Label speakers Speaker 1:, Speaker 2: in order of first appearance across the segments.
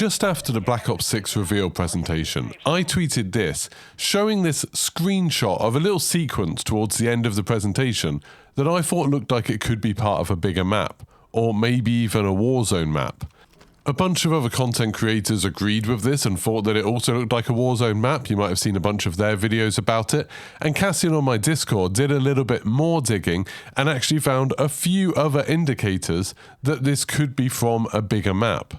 Speaker 1: just after the Black Ops 6 reveal presentation, I tweeted this, showing this screenshot of a little sequence towards the end of the presentation that I thought looked like it could be part of a bigger map, or maybe even a Warzone map. A bunch of other content creators agreed with this and thought that it also looked like a Warzone map. You might have seen a bunch of their videos about it. And Cassian on my Discord did a little bit more digging and actually found a few other indicators that this could be from a bigger map.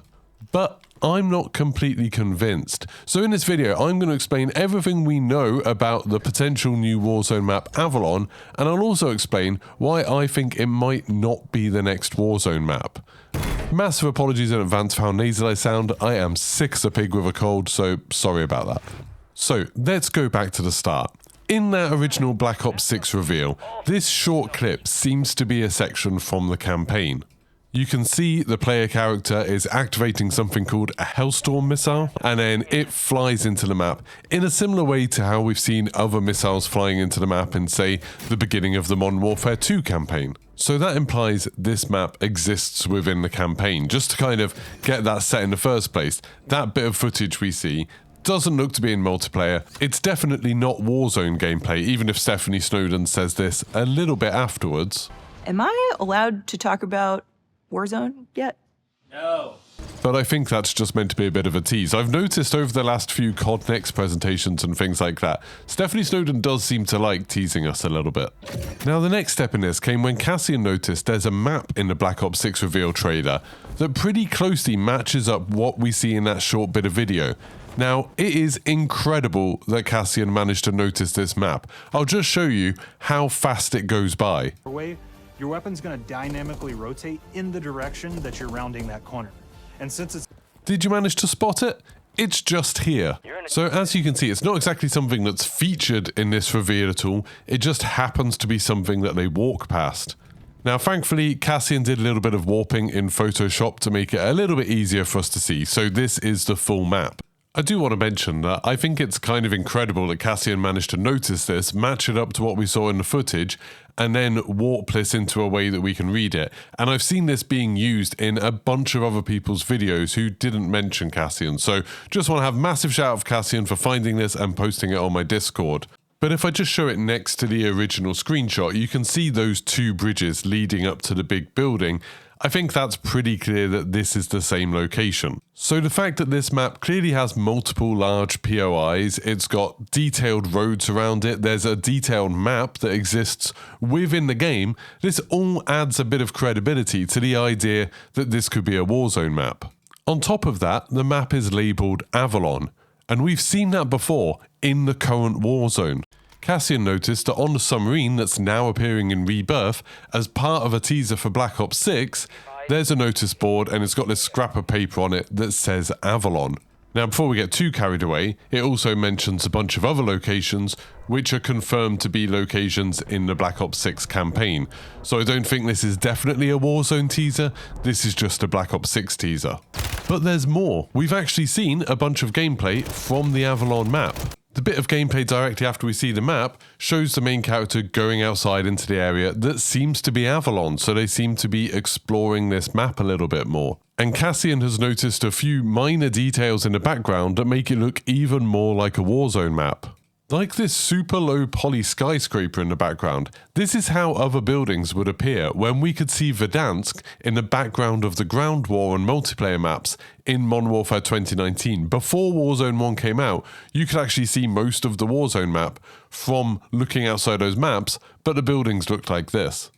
Speaker 1: But I'm not completely convinced. So in this video, I'm going to explain everything we know about the potential new Warzone map Avalon, and I'll also explain why I think it might not be the next Warzone map. Massive apologies in advance for how nasal I sound. I am sick as a pig with a cold, so sorry about that. So let's go back to the start. In that original Black Ops 6 reveal, this short clip seems to be a section from the campaign. You can see the player character is activating something called a Hellstorm missile, and then it flies into the map in a similar way to how we've seen other missiles flying into the map in, say, the beginning of the Modern Warfare 2 campaign. So that implies this map exists within the campaign, just to kind of get that set in the first place. That bit of footage we see doesn't look to be in multiplayer. It's definitely not Warzone gameplay, even if Stephanie Snowden says this a little bit afterwards.
Speaker 2: Am I allowed to talk about Warzone yet?
Speaker 3: No.
Speaker 1: But I think that's just meant to be a bit of a tease. I've noticed over the last few COD Next presentations and things like that, Stephanie Snowden does seem to like teasing us a little bit. Now the next step in this came when Cassian noticed there's a map in the Black Ops 6 reveal trailer that pretty closely matches up what we see in that short bit of video. Now, it is incredible that Cassian managed to notice this map. I'll just show you how fast it goes by.
Speaker 3: Your weapon's going to dynamically rotate in the direction that you're rounding that corner. And since it's...
Speaker 1: Did you manage to spot it? It's just here. So as you can see, it's not exactly something that's featured in this reveal at all. It just happens to be something that they walk past. Now, thankfully, Cassian did a little bit of warping in Photoshop to make it a little bit easier for us to see. So this is the full map. I do want to mention that I think it's kind of incredible that Cassian managed to notice this, match it up to what we saw in the footage, and then warp this into a way that we can read it. And I've seen this being used in a bunch of other people's videos who didn't mention Cassian. So just want to have massive shout out for Cassian for finding this and posting it on my Discord. But if I just show it next to the original screenshot, you can see those two bridges leading up to the big building. I think that's pretty clear that this is the same location. So the fact that this map clearly has multiple large POIs, it's got detailed roads around it, there's a detailed map that exists within the game, this all adds a bit of credibility to the idea that this could be a Warzone map. On top of that, the map is labelled Avalon, and we've seen that before in the current Warzone. Cassian noticed that on the submarine that's now appearing in Rebirth as part of a teaser for Black Ops 6, there's a notice board and it's got this scrap of paper on it that says Avalon. Now before we get too carried away, it also mentions a bunch of other locations which are confirmed to be locations in the Black Ops 6 campaign. So I don't think this is definitely a Warzone teaser, this is just a Black Ops 6 teaser. But there's more. We've actually seen a bunch of gameplay from the Avalon map. The bit of gameplay directly after we see the map shows the main character going outside into the area that seems to be Avalon, so they seem to be exploring this map a little bit more. And Cassian has noticed a few minor details in the background that make it look even more like a Warzone map. Like this super low poly skyscraper in the background, this is how other buildings would appear when we could see Verdansk in the background of the ground war and multiplayer maps in Modern Warfare 2019. Before Warzone 1 came out, you could actually see most of the Warzone map from looking outside those maps, but the buildings looked like this.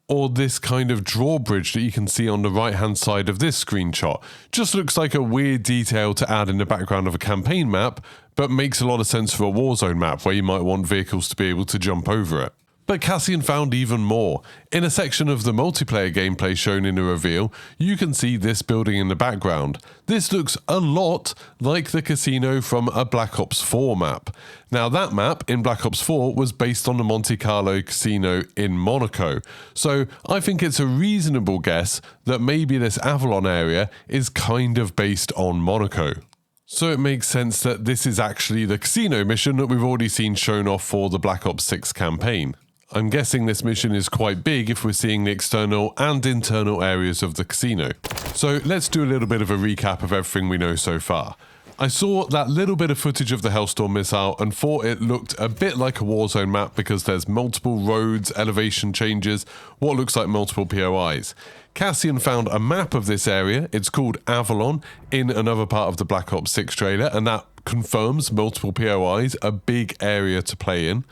Speaker 1: Or this kind of drawbridge that you can see on the right hand side of this screenshot. Just looks like a weird detail to add in the background of a campaign map, but makes a lot of sense for a Warzone map where you might want vehicles to be able to jump over it. But Cassian found even more. In a section of the multiplayer gameplay shown in the reveal, you can see this building in the background. This looks a lot like the casino from a Black Ops 4 map. Now that map in Black Ops 4 was based on the Monte Carlo casino in Monaco, so I think it's a reasonable guess that maybe this Avalon area is kind of based on Monaco. So it makes sense that this is actually the casino mission that we've already seen shown off for the Black Ops 6 campaign. I'm guessing this mission is quite big if we're seeing the external and internal areas of the casino. So let's do a little bit of a recap of everything we know so far. I saw that little bit of footage of the Hellstorm missile and thought it looked a bit like a Warzone map because there's multiple roads, elevation changes, what looks like multiple POIs. Cassian found a map of this area, it's called Avalon, in another part of the Black Ops 6 trailer, and that confirms multiple POIs, a big area to play in.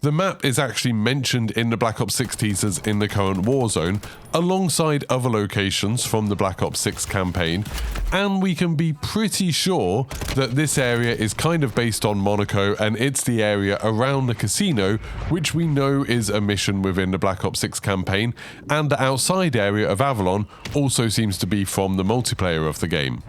Speaker 1: The map is actually mentioned in the Black Ops 6 teasers in the current Warzone, alongside other locations from the Black Ops 6 campaign, and we can be pretty sure that this area is kind of based on Monaco, and it's the area around the casino, which we know is a mission within the Black Ops 6 campaign, and the outside area of Avalon also seems to be from the multiplayer of the game.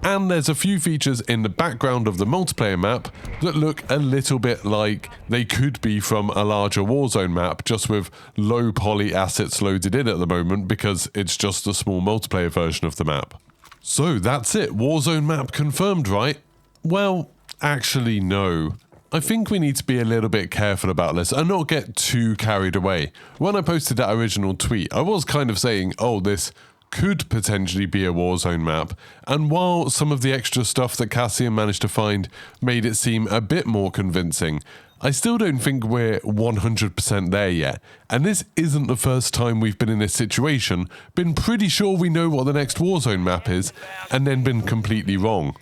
Speaker 1: And there's a few features in the background of the multiplayer map that look a little bit like they could be from a larger Warzone map, just with low poly assets loaded in at the moment because it's just a small multiplayer version of the map. So that's it, Warzone map confirmed, right? Well, actually no. I think we need to be a little bit careful about this and not get too carried away. When I posted that original tweet, I was kind of saying, oh, this could potentially be a Warzone map, and while some of the extra stuff that Cassian managed to find made it seem a bit more convincing, I still don't think we're 100% there yet, and this isn't the first time we've been in this situation, been pretty sure we know what the next Warzone map is, and then been completely wrong.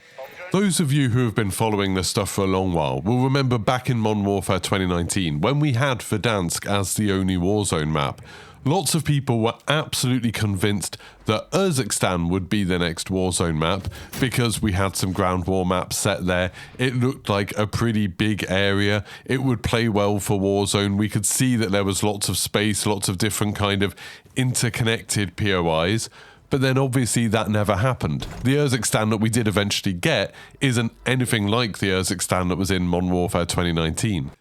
Speaker 1: Those of you who have been following this stuff for a long while will remember back in Modern Warfare 2019, when we had Verdansk as the only Warzone map. Lots of people were absolutely convinced that Urzikstan would be the next Warzone map because we had some ground war maps set there. It looked like a pretty big area. It would play well for Warzone. We could see that there was lots of space, lots of different kind of interconnected POIs. But then obviously that never happened. The Urzikstan that we did eventually get isn't anything like the Urzikstan that was in Modern Warfare 2019.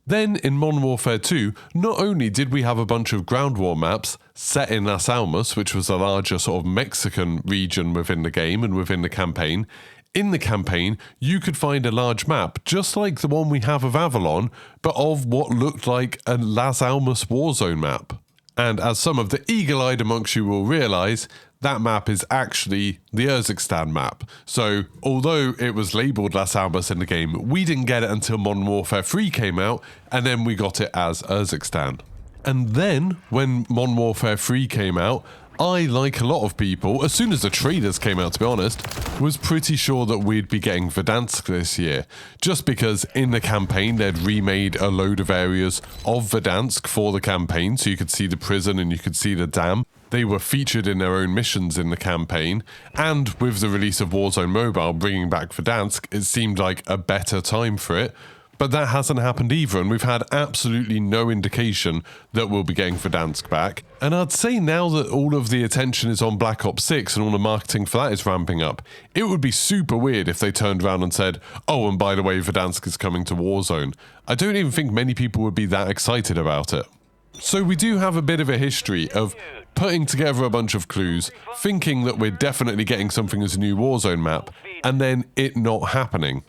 Speaker 1: Then, in Modern Warfare 2, not only did we have a bunch of ground war maps set in Las Almas, which was a larger sort of Mexican region within the game and within the campaign, in the campaign, you could find a large map, just like the one we have of Avalon, but of what looked like a Las Almas Warzone map. And as some of the eagle-eyed amongst you will realise, that map is actually the Urzikstan map. So, although it was labelled Las Almas in the game, we didn't get it until Modern Warfare 3 came out, and then we got it as Urzikstan. And then, when Modern Warfare 3 came out, I, like a lot of people, as soon as the trailers came out to be honest, was pretty sure that we'd be getting Verdansk this year. Just because in the campaign they'd remade a load of areas of Verdansk for the campaign, so you could see the prison and you could see the dam. They were featured in their own missions in the campaign, and with the release of Warzone Mobile bringing back Verdansk, it seemed like a better time for it. But that hasn't happened either, and we've had absolutely no indication that we'll be getting Verdansk back. And I'd say now that all of the attention is on Black Ops 6 and all the marketing for that is ramping up, it would be super weird if they turned around and said, oh, and by the way, Verdansk is coming to Warzone. I don't even think many people would be that excited about it. So we do have a bit of a history of putting together a bunch of clues, thinking that we're definitely getting something as a new Warzone map, and then it not happening.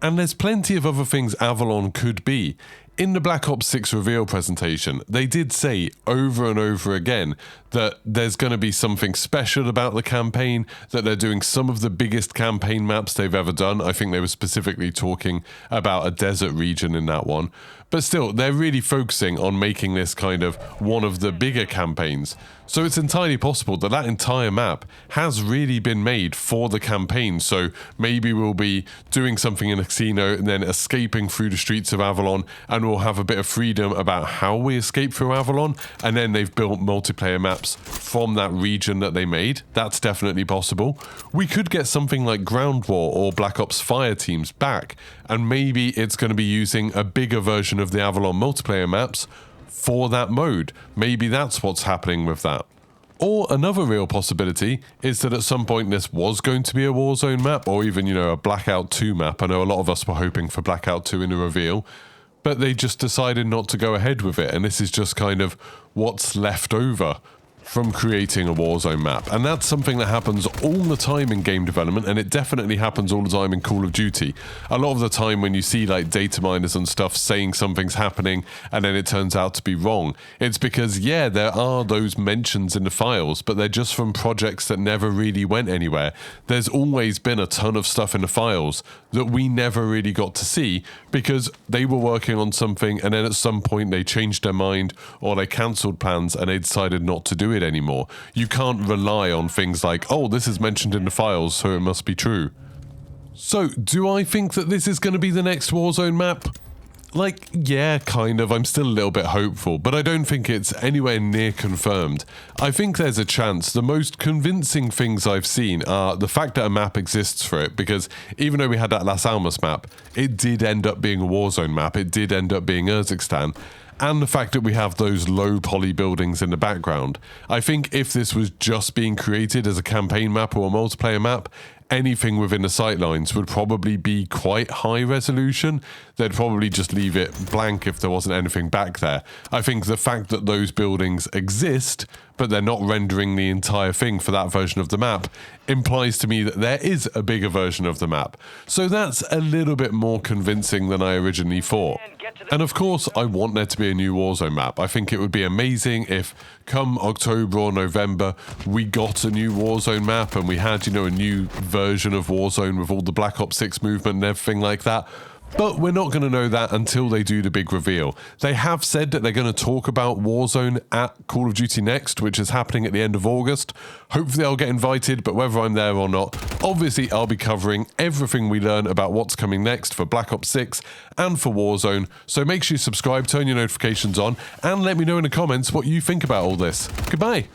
Speaker 1: And there's plenty of other things Avalon could be. In the Black Ops 6 reveal presentation, they did say over and over again that there's going to be something special about the campaign, that they're doing some of the biggest campaign maps they've ever done. I think they were specifically talking about a desert region in that one. But still, they're really focusing on making this kind of one of the bigger campaigns. So it's entirely possible that that entire map has really been made for the campaign. So maybe we'll be doing something in a casino and then escaping through the streets of Avalon, and we'll have a bit of freedom about how we escape through Avalon. And then they've built multiplayer maps from that region that they made. That's definitely possible. We could get something like Ground War or Black Ops Fire Teams back, and maybe it's going to be using a bigger version of the Avalon multiplayer maps for that mode. Maybe that's what's happening with that. Or another real possibility is that at some point this was going to be a Warzone map, or even, a Blackout 2 map. I know a lot of us were hoping for Blackout 2 in the reveal, but they just decided not to go ahead with it, and this is just kind of what's left over. from creating a Warzone map. And that's something that happens all the time in game development, and it definitely happens all the time in Call of Duty. A lot of the time when you see like data miners and stuff saying something's happening and then it turns out to be wrong, it's because, yeah, there are those mentions in the files, but they're just from projects that never really went anywhere. There's always been a ton of stuff in the files that we never really got to see because they were working on something and then at some point they changed their mind or they cancelled plans and they decided not to do it anymore. You can't rely on things like, oh, this is mentioned in the files, so it must be true. So, do I think that this is going to be the next Warzone map? Like, yeah, kind of. I'm still a little bit hopeful, but I don't think it's anywhere near confirmed. I think there's a chance. The most convincing things I've seen are the fact that a map exists for it, because even though we had that Las Almas map, it did end up being a Warzone map. It did end up being Urzikstan. And the fact that we have those low poly buildings in the background. I think if this was just being created as a campaign map or a multiplayer map, anything within the sightlines would probably be quite high resolution. They'd probably just leave it blank if there wasn't anything back there. I think the fact that those buildings exist, but they're not rendering the entire thing for that version of the map, implies to me that there is a bigger version of the map. So that's a little bit more convincing than I originally thought. And of course, I want there to be a new Warzone map. I think it would be amazing if come October or November, we got a new Warzone map and we had, you know, a new version of Warzone with all the Black Ops 6 movement and everything like that. But we're not going to know that until they do the big reveal. They have said that they're going to talk about Warzone at Call of Duty Next, which is happening at the end of August. Hopefully I'll get invited, but whether I'm there or not, obviously I'll be covering everything we learn about what's coming next for Black Ops 6 and for Warzone. So make sure you subscribe, turn your notifications on, and let me know in the comments what you think about all this. Goodbye.